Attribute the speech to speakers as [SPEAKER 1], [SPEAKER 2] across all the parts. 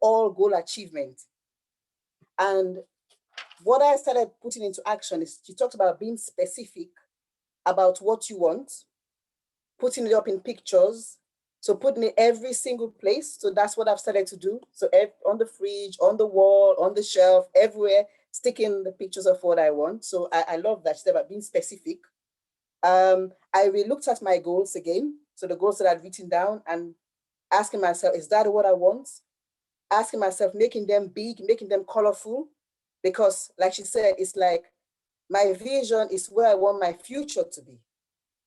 [SPEAKER 1] all goal achievement. And what I started putting into action is she talked about being specific about what you want, putting it up in pictures. So putting it every single place. So that's what I've started to do. So on the fridge, on the wall, on the shelf, everywhere, sticking the pictures of what I want. So I love that. She said about being specific. I re-looked at my goals again. So the goals that I'd written down and asking myself, is that what I want? Asking myself, making them big, making them colorful. Because like she said, it's like my vision is where I want my future to be.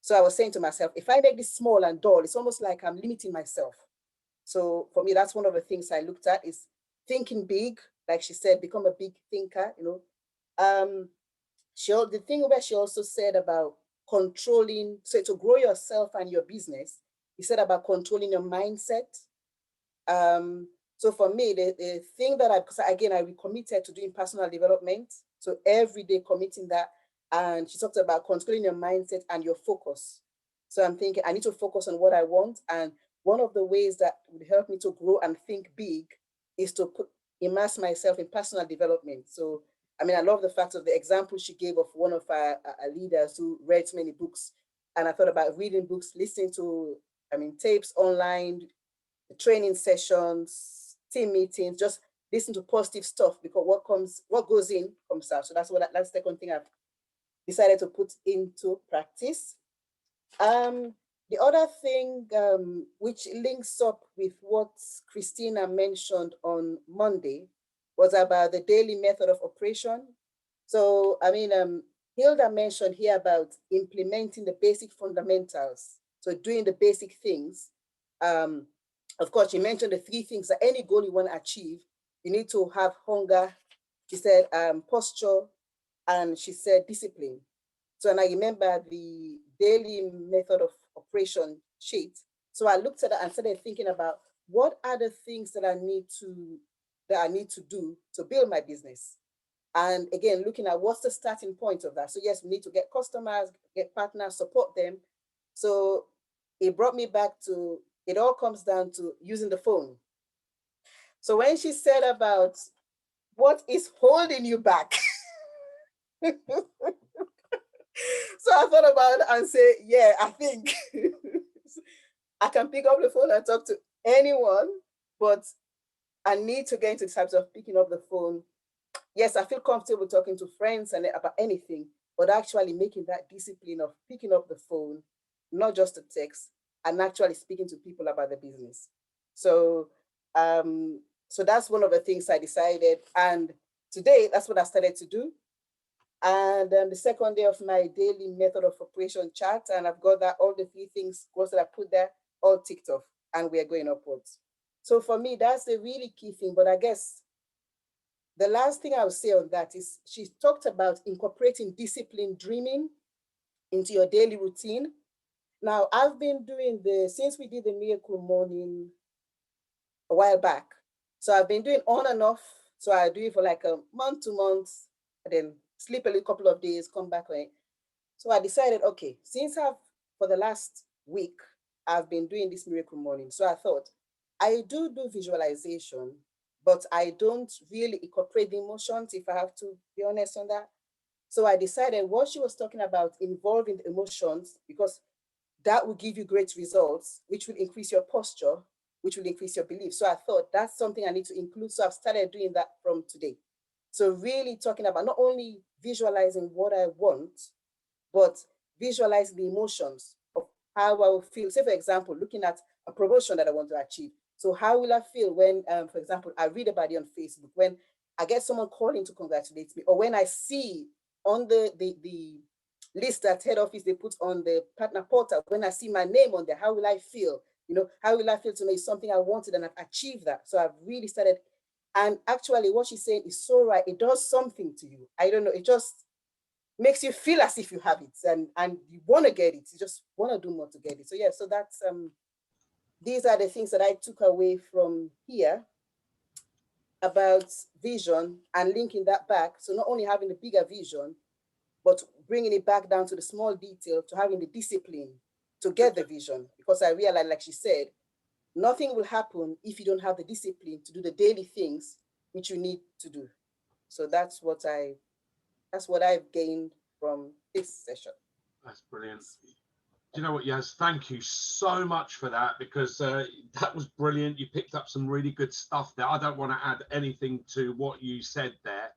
[SPEAKER 1] So I was saying to myself, if I make this small and dull, it's almost like I'm limiting myself. So for me, that's one of the things I looked at is thinking big, like she said, become a big thinker, you know. The thing where she also said about controlling, so to grow yourself and your business, he said about controlling your mindset. So for me, the thing that because again, I recommitted to doing personal development. So every day committing that. And she talked about controlling your mindset and your focus. So I'm thinking I need to focus on what I want. And one of the ways that would help me to grow and think big is to immerse myself in personal development. So, I mean, I love the fact of the example she gave of one of our leaders who read many books. And I thought about reading books, listening to, tapes online, training sessions, team meetings, just listen to positive stuff because what goes in comes out. So that's the second thing I've decided to put into practice. The other thing, which links up with what Christina mentioned on Monday, was about the daily method of operation. So, Hilda mentioned here about implementing the basic fundamentals. So doing the basic things. Of course, she mentioned the three things that any goal you want to achieve, you need to have hunger. She said posture, and she said discipline. So, and I remember the daily method of operation sheet. So I looked at it and started thinking about what are the things that I need to do to build my business. And again, looking at what's the starting point of that. So yes, we need to get customers, get partners, support them. So it brought me back to, it all comes down to using the phone. So when she said about what is holding you back, so I thought about it and say, yeah, I think I can pick up the phone and talk to anyone, but I need to get into the types of picking up the phone. Yes, I feel comfortable talking to friends and about anything, but actually making that discipline of picking up the phone, not just a text, and actually speaking to people about the business. So, so that's one of the things I decided. And today, that's what I started to do. And the second day of my daily method of operation chart, and I've got that all the three things that I put there all ticked off, and we're going upwards. So for me, that's the really key thing. But I guess the last thing I would say on that is she talked about incorporating discipline dreaming into your daily routine. Now, I've been doing since we did the Miracle Morning a while back. So I've been doing on and off. So I do it for like a month, 2 months, and then sleep a little couple of days, come back on it. So I decided, okay, since for the last week, I've been doing this Miracle Morning. So I thought, I do visualization, but I don't really incorporate the emotions, if I have to be honest on that. So I decided what she was talking about, involving the emotions, because that will give you great results, which will increase your posture, which will increase your belief. So I thought that's something I need to include. So I've started doing that from today. So really talking about not only visualizing what I want, but visualizing the emotions of how I will feel. Say, for example, looking at a promotion that I want to achieve. So how will I feel when, for example, I read about it on Facebook, when I get someone calling to congratulate me, or when I see on the list that head office they put on the partner portal, when I see my name on there, how will I feel? You know, how will I feel to know it's something I wanted and I've achieved that? So I've really started. And actually what she's saying is so right. It does something to you. I don't know. It just makes you feel as if you have it and you want to get it. You just want to do more to get it. So yeah, so that's these are the things that I took away from here about vision and linking that back. So not only having the bigger vision, but bringing it back down to the small detail, to having the discipline to get the vision. Because I realized, like she said, nothing will happen if you don't have the discipline to do the daily things which you need to do. So that's what I've gained from this session.
[SPEAKER 2] That's brilliant. Do you know what, Yas? Thank you so much for that, because that was brilliant. You picked up some really good stuff there. I don't want to add anything to what you said there,